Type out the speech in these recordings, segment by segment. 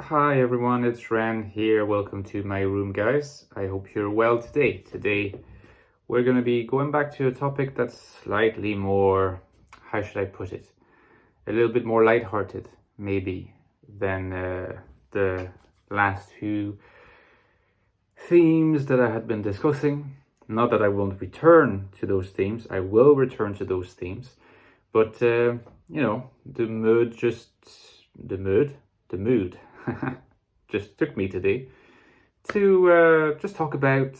Hi everyone, it's Ran here. Welcome to my room, guys. I hope you're well today. Today we're going to be going back to a topic that's slightly more, how should I put it? A little bit more lighthearted, maybe, than the last few themes that I had been discussing. Not that I won't return to those themes, I will return to those themes. But, the mood just took me today to just talk about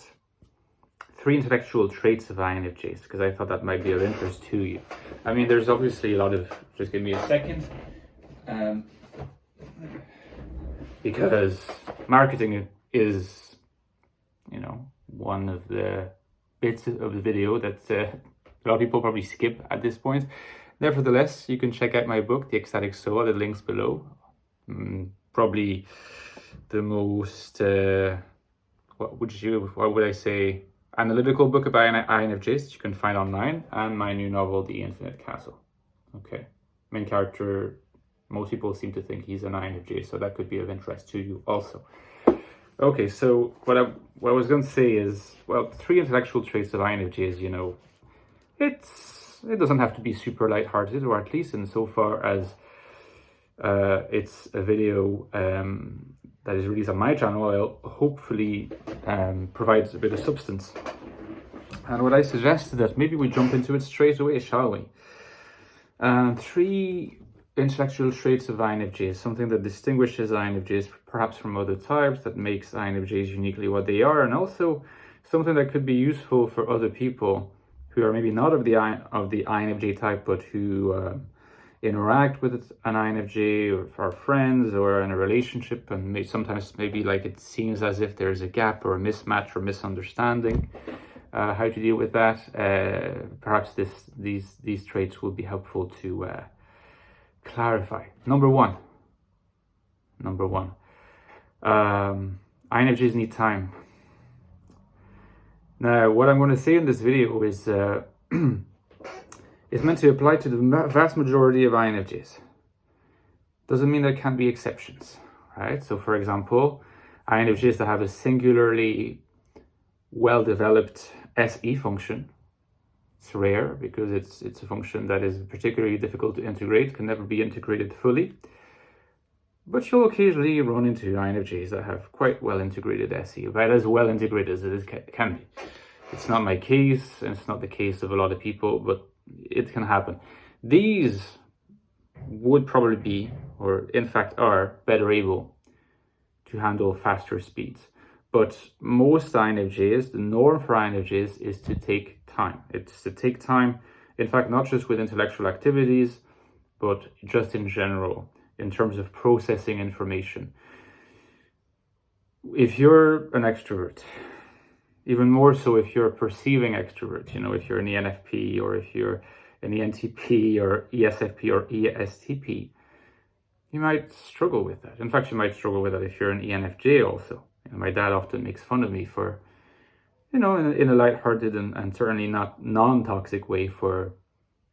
3 intellectual traits of INFJs, because I thought that might be of interest to you. I mean, there's obviously a lot of, just give me a second, because marketing is, one of the bits of the video that a lot of people probably skip at this point. Nevertheless, you can check out my book, The Ecstatic Soul, the links below. Probably the most, what would I say, analytical book about INFJs that you can find online, and my new novel, The Infinite Castle. Okay, main character, most people seem to think he's an INFJ, so that could be of interest to you also. Okay, so what I was going to say is, well, 3 intellectual traits of INFJs, it doesn't have to be super lighthearted, or at least insofar as it's a video that is released on my channel. I'll hopefully provides a bit of substance. And what I suggest is that maybe we jump into it straight away, shall we? 3 intellectual traits of INFJs, something that distinguishes INFJs perhaps from other types, that makes INFJs uniquely what they are, and also something that could be useful for other people who are maybe not of the INFJ type, but who interact with an INFJ, or are friends, or in a relationship, and sometimes maybe like it seems as if there's a gap or a mismatch or misunderstanding. How to deal with that? Perhaps these traits will be helpful to clarify. Number one. INFJs need time. Now, what I'm going to say in this video is is meant to apply to the vast majority of INFJs. Doesn't mean there can't be exceptions, right? So, for example, INFJs that have a singularly well-developed SE function, it's rare because it's a function that is particularly difficult to integrate, can never be integrated fully. But you'll occasionally run into INFJs that have quite well-integrated SE, about as well-integrated as it can be. It's not my case, and it's not the case of a lot of people, but it can happen. These would probably be, or in fact are, better able to handle faster speeds. But most INFJs, the norm for INFJs is to take time. It's to take time, in fact, not just with intellectual activities, but just in general, in terms of processing information. If you're an extrovert, even more so if you're a perceiving extrovert, if you're an ENFP, or if you're an ENTP, or ESFP, or ESTP, you might struggle with that. In fact, you might struggle with that if you're an ENFJ also. My dad often makes fun of me for, in a lighthearted and certainly not non-toxic way, for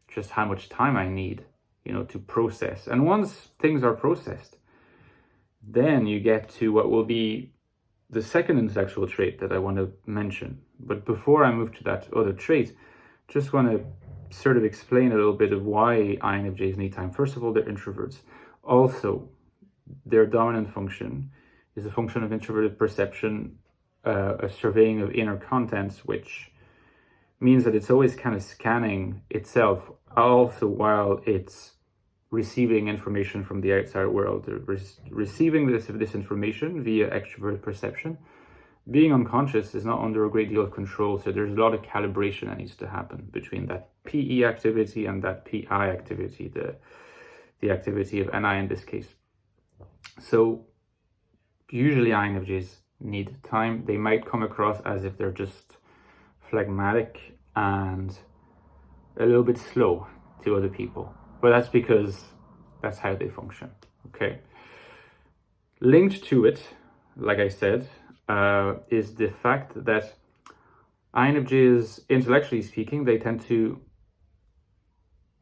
just how much time I need, to process. And once things are processed, then you get to what will be the second intellectual trait that I want to mention. But before I move to that other trait, just want to sort of explain a little bit of why INFJs need time. First of all, they're introverts. Also, their dominant function is a function of introverted perception, a surveying of inner contents, which means that it's always kind of scanning itself, also while it's receiving information from the outside world, receiving this information via extroverted perception. Being unconscious is not under a great deal of control, so there's a lot of calibration that needs to happen between that PE activity and that PI activity, the activity of NI in this case. So usually INFJs need time. They might come across as if they're just phlegmatic and a little bit slow to other people, but that's because that's how they function. Okay. Linked to it, like I said, is the fact that INFJs, intellectually speaking, they tend to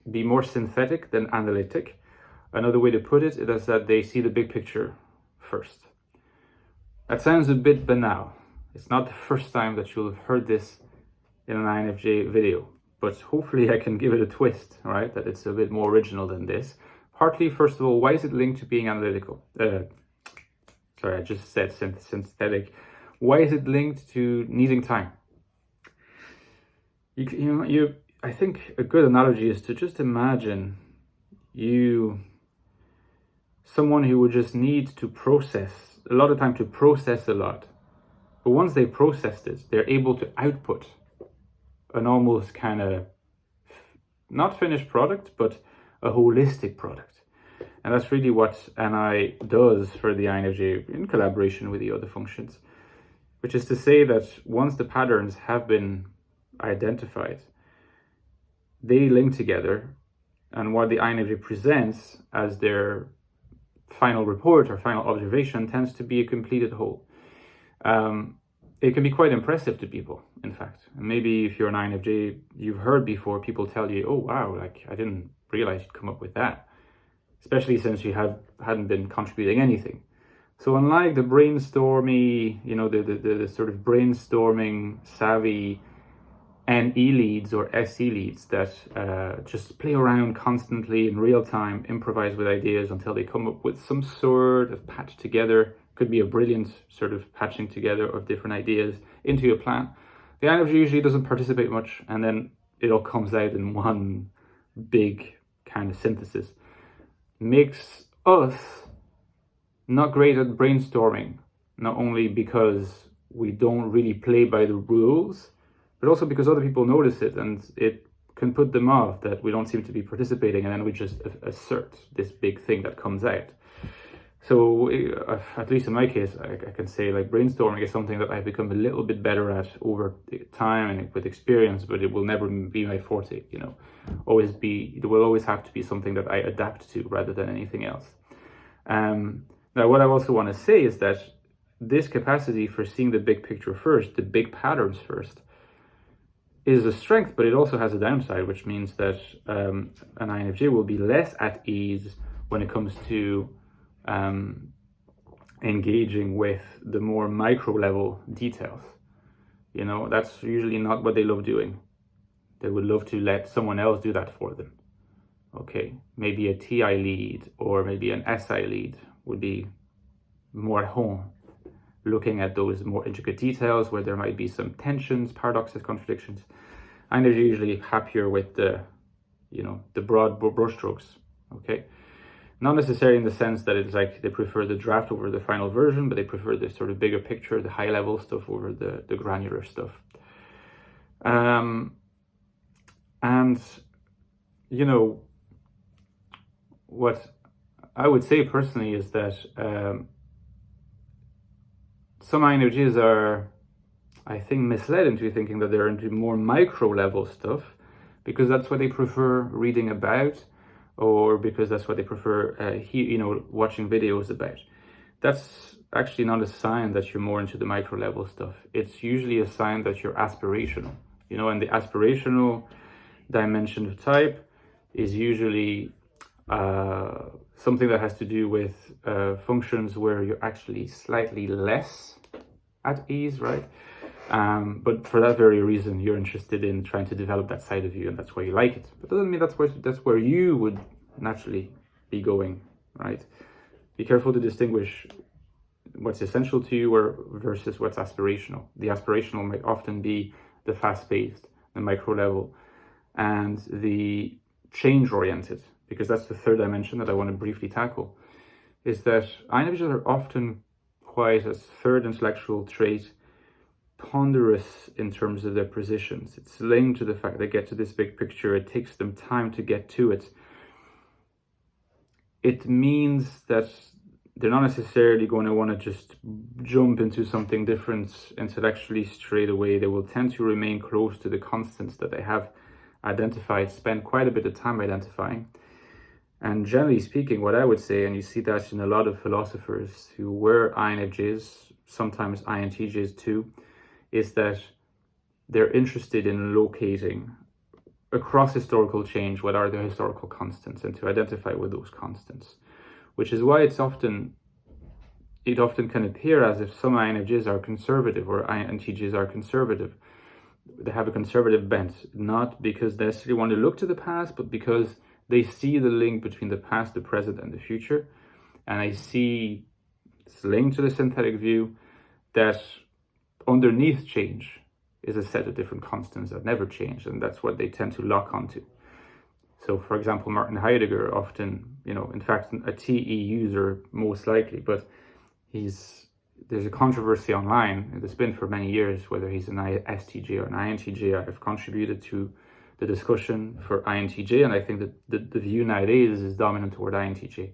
be more synthetic than analytic. Another way to put it is that they see the big picture first. That sounds a bit banal. It's not the first time that you'll have heard this in an INFJ video, but hopefully I can give it a twist, right? That it's a bit more original than this. Partly, first of all, why is it linked to being analytical? Sorry, I just said synthetic. Why is it linked to needing time? I think a good analogy is to just imagine someone who would just need to process a lot of time to process a lot. But once they've processed it, they're able to output an almost kind of not finished product, but a holistic product. And that's really what NI does for the INFJ in collaboration with the other functions, which is to say that once the patterns have been identified, they link together, and what the INFJ presents as their final report or final observation tends to be a completed whole. It can be quite impressive to people, in fact. And maybe if you're an INFJ, you've heard before people tell you, oh wow, like I didn't realize you'd come up with that, especially since you hadn't been contributing anything. So unlike the brainstormy, the sort of brainstorming savvy NE leads or SE leads that just play around constantly in real time, improvise with ideas until they come up with some sort of patch together, could be a brilliant sort of patching together of different ideas into a plan. The INFJ usually doesn't participate much, and then it all comes out in one big kind of synthesis. Makes us not great at brainstorming, not only because we don't really play by the rules, but also because other people notice it and it can put them off that we don't seem to be participating, and then we just assert this big thing that comes out. So at least in my case, I can say like brainstorming is something that I've become a little bit better at over time and with experience, but it will never be my forte, it will always have to be something that I adapt to rather than anything else. Now, what I also want to say is that this capacity for seeing the big picture first, the big patterns first, is a strength, but it also has a downside, which means that an INFJ will be less at ease when it comes to engaging with the more micro level details. That's usually not what they love doing. They would love to let someone else do that for them. Okay, maybe a TI lead or maybe an SI lead would be more at home, looking at those more intricate details where there might be some tensions, paradoxes, contradictions. And they're usually happier with the broad brushstrokes, okay? Not necessarily in the sense that it's like they prefer the draft over the final version, but they prefer the sort of bigger picture, the high level stuff over the granular stuff. What I would say personally is that some INFJs are, I think, misled into thinking that they're into more micro level stuff because that's what they prefer reading about, or because that's what they prefer watching videos about. That's actually not a sign that you're more into the micro level stuff. It's usually a sign that you're aspirational, and the aspirational dimension of type is usually something that has to do with functions where you're actually slightly less at ease, right? But for that very reason, you're interested in trying to develop that side of you, and that's why you like it. But doesn't mean that's where you would naturally be going, right? Be careful to distinguish what's essential to you versus what's aspirational. The aspirational might often be the fast-paced, the micro level, and the change-oriented, because that's the third dimension that I want to briefly tackle, is that INFJs are often quite, as third intellectual trait, ponderous in terms of their positions. It's linked to the fact they get to this big picture. It takes them time to get to it. It means that they're not necessarily going to want to just jump into something different intellectually straight away. They will tend to remain close to the constants that they have identified, spend quite a bit of time identifying. And generally speaking, what I would say, and you see that in a lot of philosophers who were INFJs, sometimes INTJs too, is that they're interested in locating across historical change what are the historical constants and to identify with those constants, which is why it's often it often can appear as if some INFJs are conservative or INTJs are conservative. They have a conservative bent, not because they necessarily want to look to the past, but because they see the link between the past, the present, and the future. And I see this link to the synthetic view that underneath change is a set of different constants that never change, and that's what they tend to lock onto. So, for example, Martin Heidegger often, in fact, a TE user most likely, but there's a controversy online, and it's been for many years, whether he's an STJ or an INTJ. I've contributed to the discussion for INTJ, and I think that the view nowadays is dominant toward INTJ.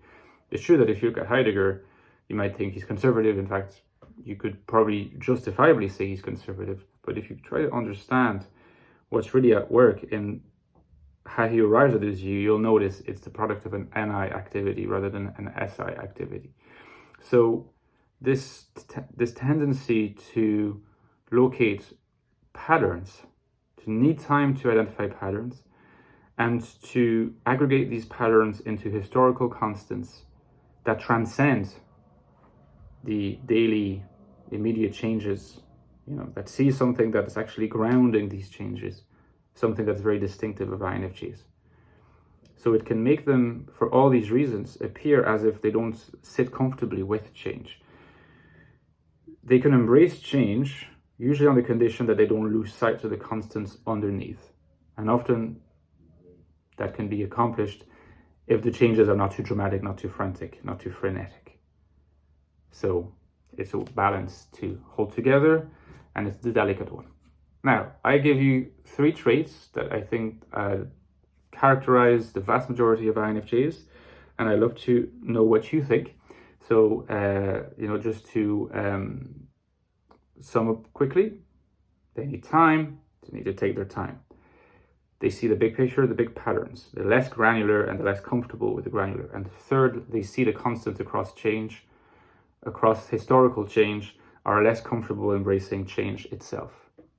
It's true that if you look at Heidegger, you might think he's conservative. In fact, you could probably justifiably say he's conservative. But if you try to understand what's really at work in how he arrives at this view, you'll notice it's the product of an NI activity rather than an SI activity. So this tendency to locate patterns, to need time to identify patterns, and to aggregate these patterns into historical constants that transcend the daily immediate changes, that see something that is actually grounding these changes, something that's very distinctive of INFJs. So it can make them, for all these reasons, appear as if they don't sit comfortably with change. They can embrace change, usually on the condition that they don't lose sight of the constants underneath. And often that can be accomplished if the changes are not too dramatic, not too frantic, not too frenetic. So it's a balance to hold together, and it's the delicate one. Now, I give you 3 traits that I think characterize the vast majority of INFJs, and I'd love to know what you think. So, just to sum up quickly, they need time, they need to take their time. They see the big picture, the big patterns. They're less granular and they're less comfortable with the granular. And third, they see the constant across change, across historical change, are less comfortable embracing change itself,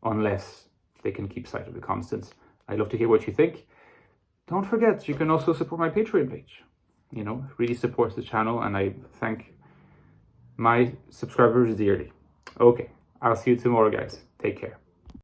unless they can keep sight of the constants. I'd love to hear what you think. Don't forget, you can also support my Patreon page. Really supports the channel, and I thank my subscribers dearly. Okay, I'll see you tomorrow, guys. Take care.